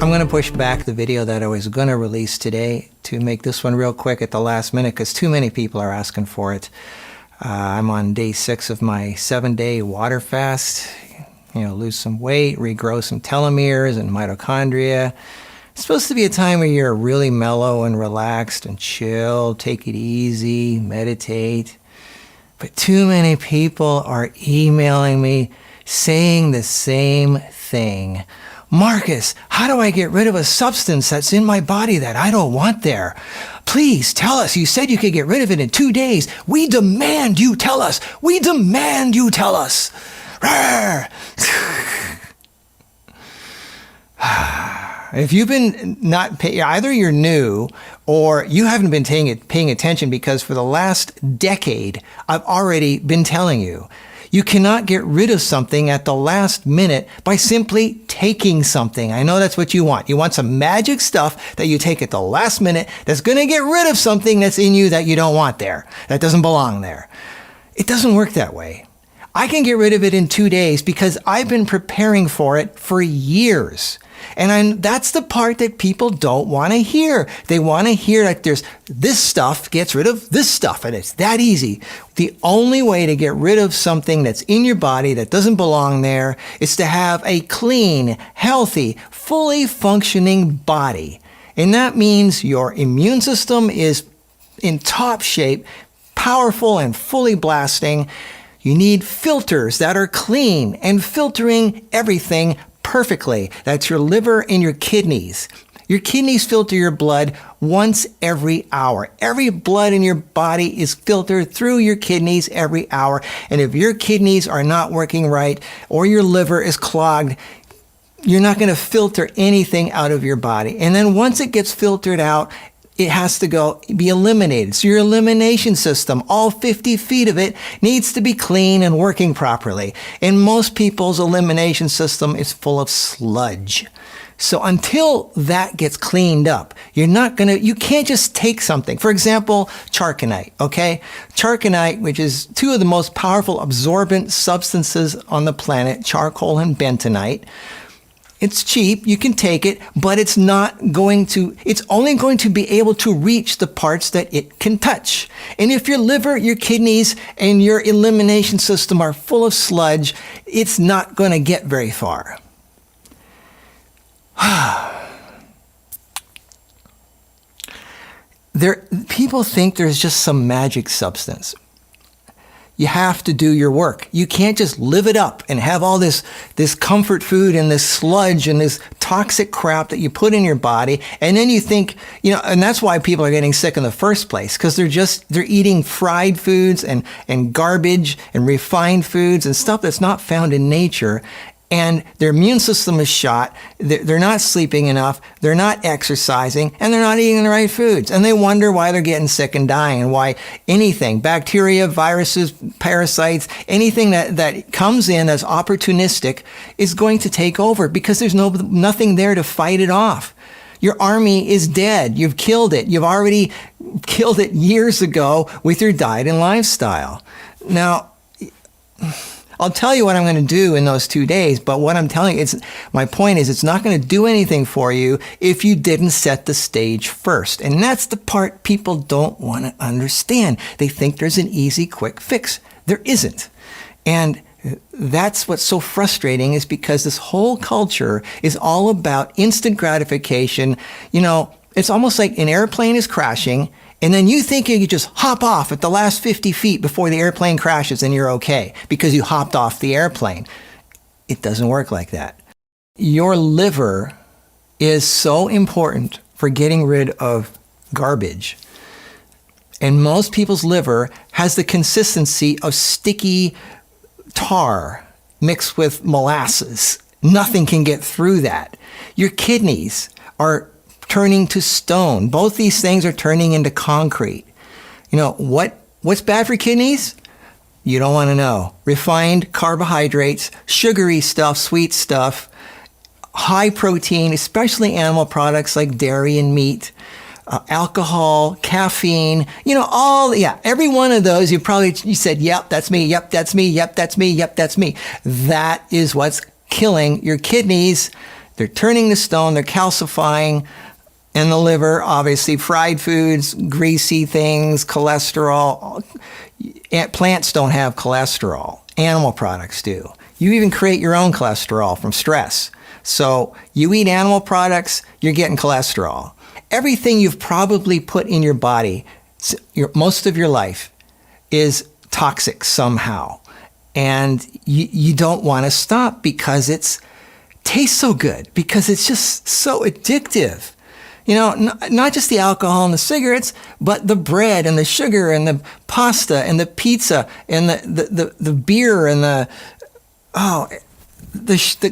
I'm going to push back the video that I was going to release today to make this one real quick at the last minute because too many people are asking for it. I'm on day 6 of my 7-day water fast. Lose some weight, regrow some telomeres and mitochondria. It's supposed to be a time where you're really mellow and relaxed and chill, take it easy, meditate. But too many people are emailing me saying the same thing. Marcus, how do I get rid of a substance that's in my body that I don't want there? Please tell us. You said you could get rid of it in 2 days. We demand you tell us. We demand you tell us. If you've been either you're new or you haven't been paying attention, because for the last decade, I've already been telling you, you cannot get rid of something at the last minute by simply taking something. I know that's what you want. You want some magic stuff that you take at the last minute that's going to get rid of something that's in you that you don't want there, that doesn't belong there. It doesn't work that way. I can get rid of it in 2 days because I've been preparing for it for years. And that's the part that people don't want to hear. They want to hear that there's this stuff gets rid of this stuff, and it's that easy. The only way to get rid of something that's in your body that doesn't belong there is to have a clean, healthy, fully functioning body. And that means your immune system is in top shape, powerful and fully blasting. You need filters that are clean and filtering everything perfectly. That's your liver and your kidneys. Your kidneys filter your blood once every hour. Every blood in your body is filtered through your kidneys every hour. And if your kidneys are not working right or your liver is clogged, you're not going to filter anything out of your body. And then once it gets filtered out, it has to be eliminated. So your elimination system, all 50 feet of it, needs to be clean and working properly. And most people's elimination system is full of sludge. So until that gets cleaned up, you can't just take something. For example, Charcanite, okay? Charcanite, which is 2 of the most powerful absorbent substances on the planet, charcoal and bentonite. It's cheap, you can take it, but it's only going to be able to reach the parts that it can touch. And if your liver, your kidneys, and your elimination system are full of sludge, it's not going to get very far. People think there's just some magic substance. You have to do your work. You can't just live it up and have all this comfort food and this sludge and this toxic crap that you put in your body. And then you think, and that's why people are getting sick in the first place, because they're eating fried foods and garbage and refined foods and stuff that's not found in nature. And their immune system is shot, they're not sleeping enough, they're not exercising, and they're not eating the right foods. And they wonder why they're getting sick and dying, and why anything, bacteria, viruses, parasites, anything that comes in as opportunistic is going to take over, because there's nothing there to fight it off. Your army is dead. You've killed it. You've already killed it years ago with your diet and lifestyle. Now, I'll tell you what I'm going to do in those 2 days, but what I'm telling you, my point is it's not going to do anything for you if you didn't set the stage first. And that's the part people don't want to understand. They think there's an easy, quick fix. There isn't. And that's what's so frustrating, is because this whole culture is all about instant gratification. It's almost like an airplane is crashing, and then you think you could just hop off at the last 50 feet before the airplane crashes and you're okay because you hopped off the airplane. It doesn't work like that. Your liver is so important for getting rid of garbage. And most people's liver has the consistency of sticky tar mixed with molasses. Nothing can get through that. Your kidneys are turning to stone. Both these things are turning into concrete. What's bad for kidneys? You don't want to know. Refined carbohydrates, sugary stuff, sweet stuff, high protein, especially animal products like dairy and meat, alcohol, caffeine, every one of those, you said, yep, that's me, yep, that's me, yep, that's me, yep, that's me. That is what's killing your kidneys, They're turning to stone, they're calcifying in the liver, obviously fried foods, greasy things, cholesterol. Plants don't have cholesterol. Animal products do. You even create your own cholesterol from stress. So you eat animal products, you're getting cholesterol. Everything you've probably put in your body most of your life is toxic somehow. And you don't want to stop because it tastes so good, because it's just so addictive. You know, not just the alcohol and the cigarettes, but the bread and the sugar and the pasta and the pizza and the beer and the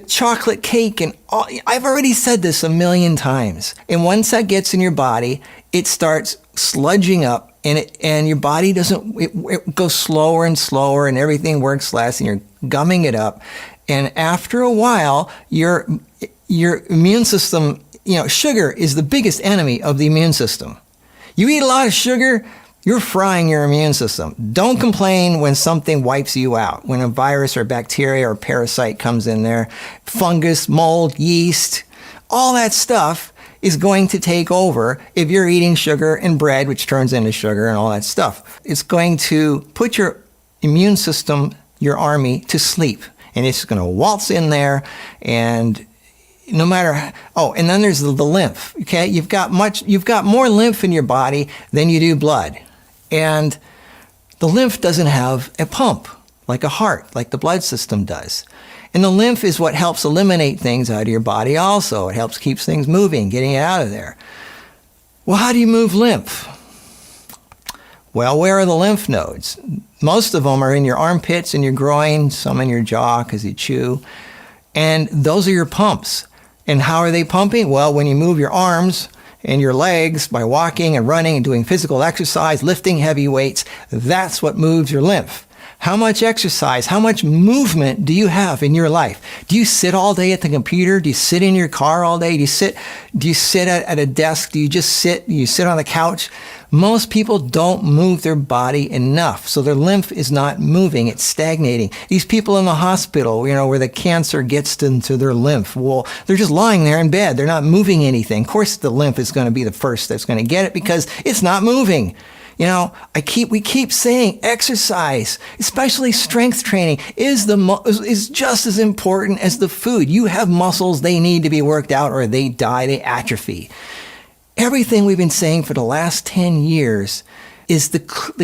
chocolate cake and all. I've already said this a million times. And once that gets in your body, it starts sludging up, and your body it goes slower and slower, and everything works less, and you're gumming it up. And after a while, your immune system, sugar is the biggest enemy of the immune system. You eat a lot of sugar, you're frying your immune system. Don't complain when something wipes you out, when a virus or bacteria or parasite comes in there. Fungus, mold, yeast, all that stuff is going to take over if you're eating sugar and bread, which turns into sugar and all that stuff. It's going to put your immune system, your army, to sleep. And it's going to waltz in there, and no matter and then there's the lymph. Okay, you've got more lymph in your body than you do blood, and the lymph doesn't have a pump like a heart, like the blood system does. And the lymph is what helps eliminate things out of your body. Also, it helps keeps things moving, getting it out of there. Well, how do you move lymph? Well, where are the lymph nodes? Most of them are in your armpits and your groin, some in your jaw because you chew, and those are your pumps. And how are they pumping? Well, when you move your arms and your legs by walking and running and doing physical exercise, lifting heavy weights, that's what moves your lymph. How much exercise, how much movement do you have in your life? Do you sit all day at the computer? Do you sit in your car all day? Do you sit at a desk? Do you just sit? Do you sit on the couch? Most people don't move their body enough, so their lymph is not moving, it's stagnating. These people in the hospital, where the cancer gets into their lymph, well, they're just lying there in bed. They're not moving anything. Of course, the lymph is going to be the first that's going to get it because it's not moving. We keep saying exercise, especially strength training, is just as important as the food. You have muscles, they need to be worked out or they die, they atrophy. Everything we've been saying for the last 10 years is the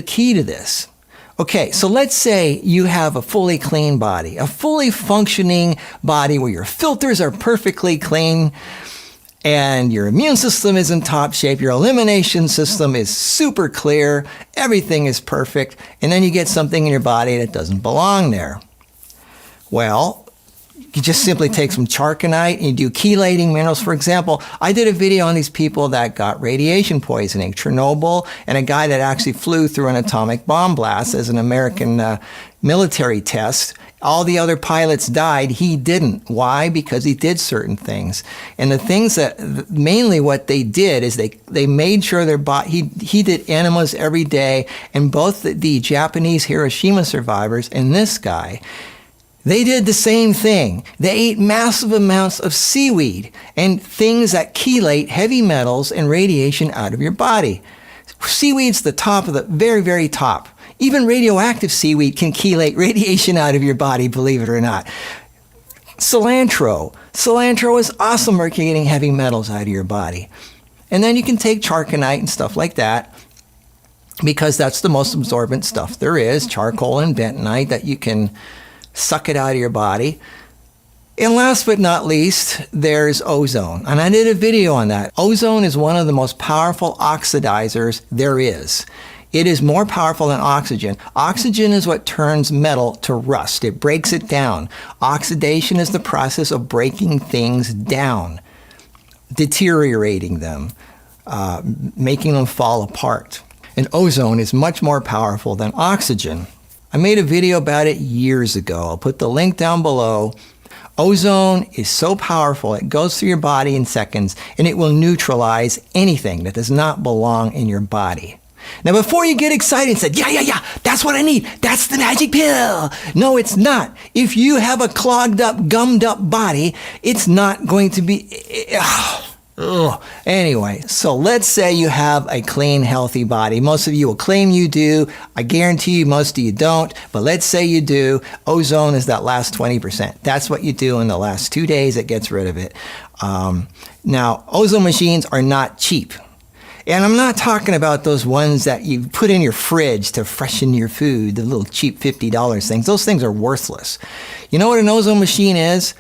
key to this. Okay, so let's say you have a fully clean body, a fully functioning body where your filters are perfectly clean, and your immune system is in top shape, your elimination system is super clear, everything is perfect, and then you get something in your body that doesn't belong there. Well, you just simply take some Charconite and you do chelating minerals. For example, I did a video on these people that got radiation poisoning, Chernobyl, and a guy that actually flew through an atomic bomb blast as an American military test. All the other pilots died. He didn't. Why? Because he did certain things. And the things mainly what they did is they made sure their body, he did enemas every day, and both the Japanese Hiroshima survivors and this guy, they did the same thing. They ate massive amounts of seaweed and things that chelate heavy metals and radiation out of your body. Seaweed's the top of the very, very top. Even radioactive seaweed can chelate radiation out of your body, believe it or not. Cilantro is awesome for getting heavy metals out of your body. And then you can take Charconite and stuff like that, because that's the most absorbent stuff there is, charcoal and bentonite, that you can suck it out of your body. And last but not least, there's ozone. And I did a video on that. Ozone is one of the most powerful oxidizers there is. It is more powerful than oxygen. Oxygen is what turns metal to rust. It breaks it down. Oxidation is the process of breaking things down, deteriorating them, making them fall apart. And ozone is much more powerful than oxygen. I made a video about it years ago. I'll put the link down below. Ozone is so powerful, it goes through your body in seconds, and it will neutralize anything that does not belong in your body. Now, before you get excited and say, yeah, that's what I need. That's the magic pill. No, it's not. If you have a clogged up, gummed up body, it's not going to be... Anyway, so let's say you have a clean, healthy body. Most of you will claim you do. I guarantee you most of you don't. But let's say you do. Ozone is that last 20%. That's what you do in the last 2 days. It gets rid of it. Now, ozone machines are not cheap. And I'm not talking about those ones that you put in your fridge to freshen your food, the little cheap $50 things. Those things are worthless. You know what an ozone machine is?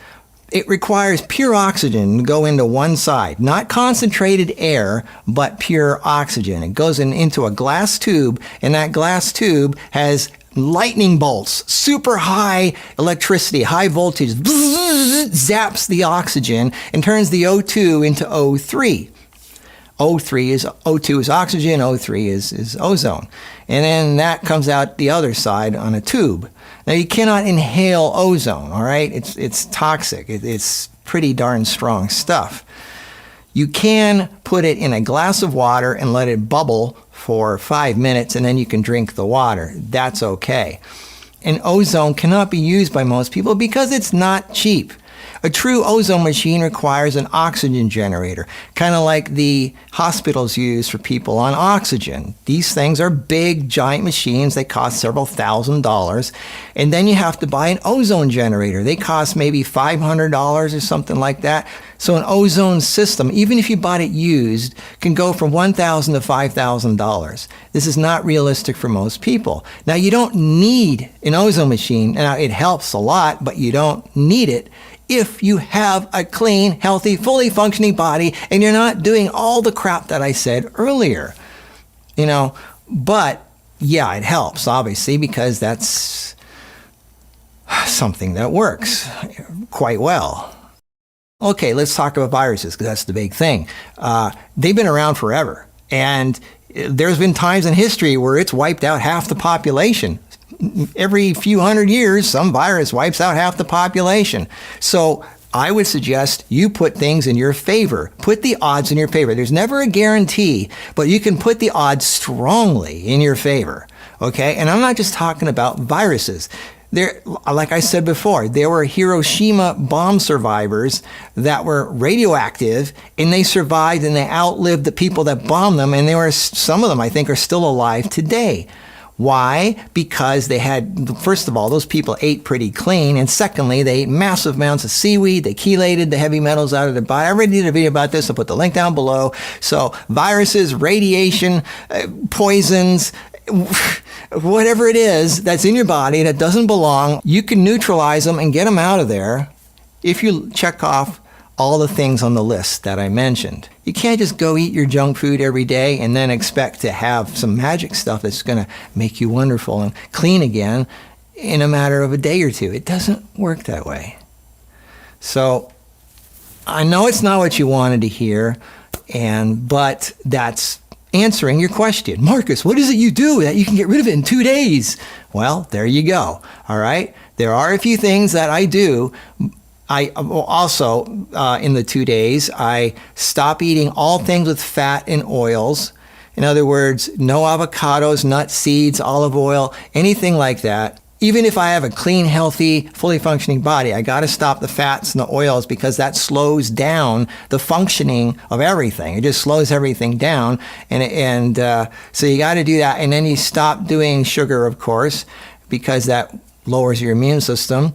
It requires pure oxygen to go into one side, not concentrated air, but pure oxygen. It goes into a glass tube, and that glass tube has lightning bolts, super high electricity, high voltage, zaps the oxygen and turns the O2 into O3. O2 is oxygen, O3 is ozone. And then that comes out the other side on a tube. Now, you cannot inhale ozone, all right? It's toxic. It's pretty darn strong stuff. You can put it in a glass of water and let it bubble for 5 minutes, and then you can drink the water. That's okay. And ozone cannot be used by most people because it's not cheap. A true ozone machine requires an oxygen generator, kind of like the hospitals use for people on oxygen. These things are big, giant machines. They cost several $1,000s. And then you have to buy an ozone generator. They cost maybe $500 or something like that. So an ozone system, even if you bought it used, can go from $1,000 to $5,000. This is not realistic for most people. Now, you don't need an ozone machine. Now, it helps a lot, but you don't need it if you have a clean, healthy, fully functioning body and you're not doing all the crap that I said earlier. But yeah, it helps, obviously, because that's something that works quite well. Okay, let's talk about viruses, because that's the big thing. They've been around forever, and there's been times in history where it's wiped out half the population. Every few hundred years, some virus wipes out half the population. So I would suggest you put things in your favor. Put the odds in your favor. There's never a guarantee, but you can put the odds strongly in your favor. Okay? And I'm not just talking about viruses. There, like I said before, there were Hiroshima bomb survivors that were radioactive, and they survived and they outlived the people that bombed them, and some of them, I think, are still alive today. Why? Because they had, first of all, those people ate pretty clean, and secondly, they ate massive amounts of seaweed. They chelated the heavy metals out of their body. I already did a video about this. I'll put the link down below. So viruses, radiation, poisons, whatever it is that's in your body that doesn't belong, you can neutralize them and get them out of there if you check off all the things on the list that I mentioned. You can't just go eat your junk food every day and then expect to have some magic stuff that's going to make you wonderful and clean again in a matter of a day or two. It doesn't work that way. So I know it's not what you wanted to hear, but that's answering your question. Marcus, what is it you do that you can get rid of it in 2 days? Well, there you go. All right. There are a few things that I do. I also, in the 2 days, I stop eating all things with fat and oils. In other words, no avocados, nuts, seeds, olive oil, anything like that. Even if I have a clean, healthy, fully functioning body, I got to stop the fats and the oils because that slows down the functioning of everything. It just slows everything down. And so you got to do that. And then you stop doing sugar, of course, because that lowers your immune system.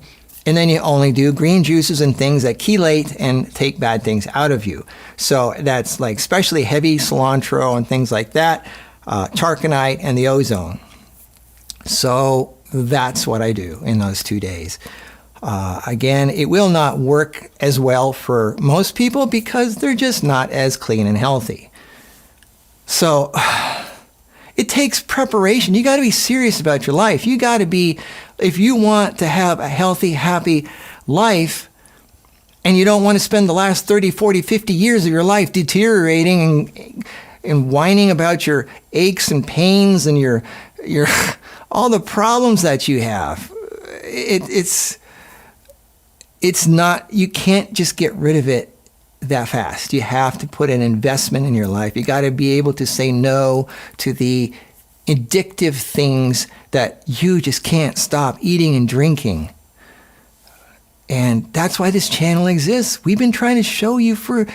And then you only do green juices and things that chelate and take bad things out of you. So that's like especially heavy cilantro and things like that, Charcanite and the ozone. So that's what I do in those 2 days. Again, it will not work as well for most people because they're just not as clean and healthy. So it takes preparation. You got to be serious about your life. You got to be, if you want to have a healthy, happy life, and you don't want to spend the last 30, 40, 50 years of your life deteriorating and whining about your aches and pains and your all the problems that you have. It's not, you can't just get rid of it that fast. You have to put an investment in your life. You got to be able to say no to the addictive things that you just can't stop eating and drinking. And that's why this channel exists. We've been trying to show you for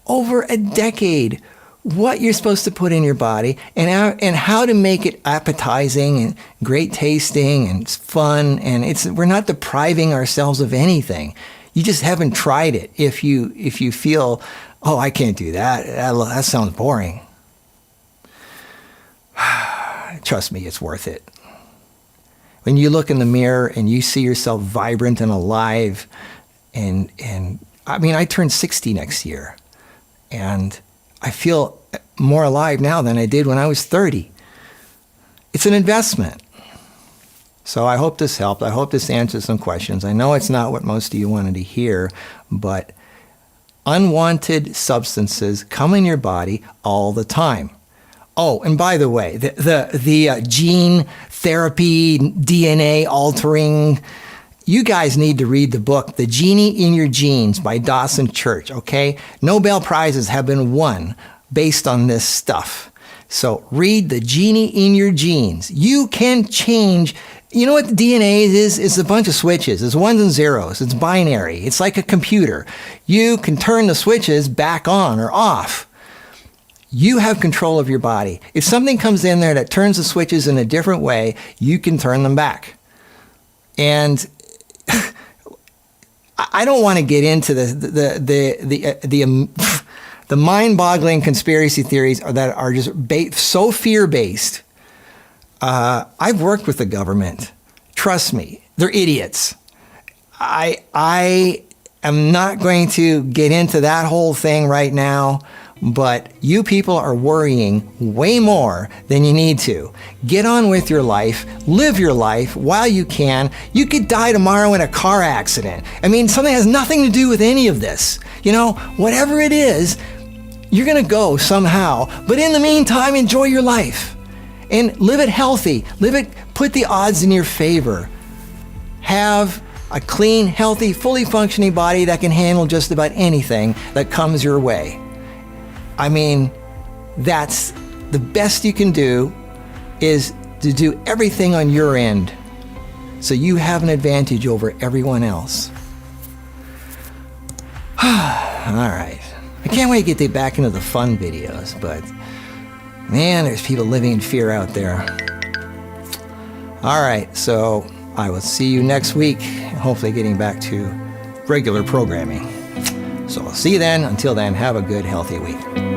over a decade what you're supposed to put in your body and how to make it appetizing and great tasting and fun. And we're not depriving ourselves of anything. You just haven't tried it. If you feel, oh, I can't do that. That sounds boring. Trust me, it's worth it. When you look in the mirror and you see yourself vibrant and alive, and I mean, I turn 60 next year, and I feel more alive now than I did when I was 30. It's an investment. So I hope this helped. I hope this answers some questions. I know it's not what most of you wanted to hear, but unwanted substances come in your body all the time. Oh, and by the way, the gene therapy, DNA altering, you guys need to read the book, The Genie in Your Genes by Dawson Church, okay? Nobel Prizes have been won based on this stuff. So read The Genie in Your Genes. You can change. You know what the DNA is? It's a bunch of switches. It's ones and zeros. It's binary. It's like a computer. You can turn the switches back on or off. You have control of your body. If something comes in there that turns the switches in a different way, you can turn them back. And I don't want to get into the mind-boggling conspiracy theories that are just so fear-based. I've worked with the government. Trust me, they're idiots. I am not going to get into that whole thing right now. But you people are worrying way more than you need to. Get on with your life. Live your life while you can. You could die tomorrow in a car accident. I mean, something has nothing to do with any of this. You know, whatever it is, you're going to go somehow. But in the meantime, enjoy your life. And live it healthy. Put the odds in your favor. Have a clean, healthy, fully functioning body that can handle just about anything that comes your way. I mean, that's the best you can do, is to do everything on your end so you have an advantage over everyone else. All right. I can't wait to get back into the fun videos, but man, there's people living in fear out there. All right, so I will see you next week, hopefully getting back to regular programming. So I'll see you then. Until then, have a good, healthy week.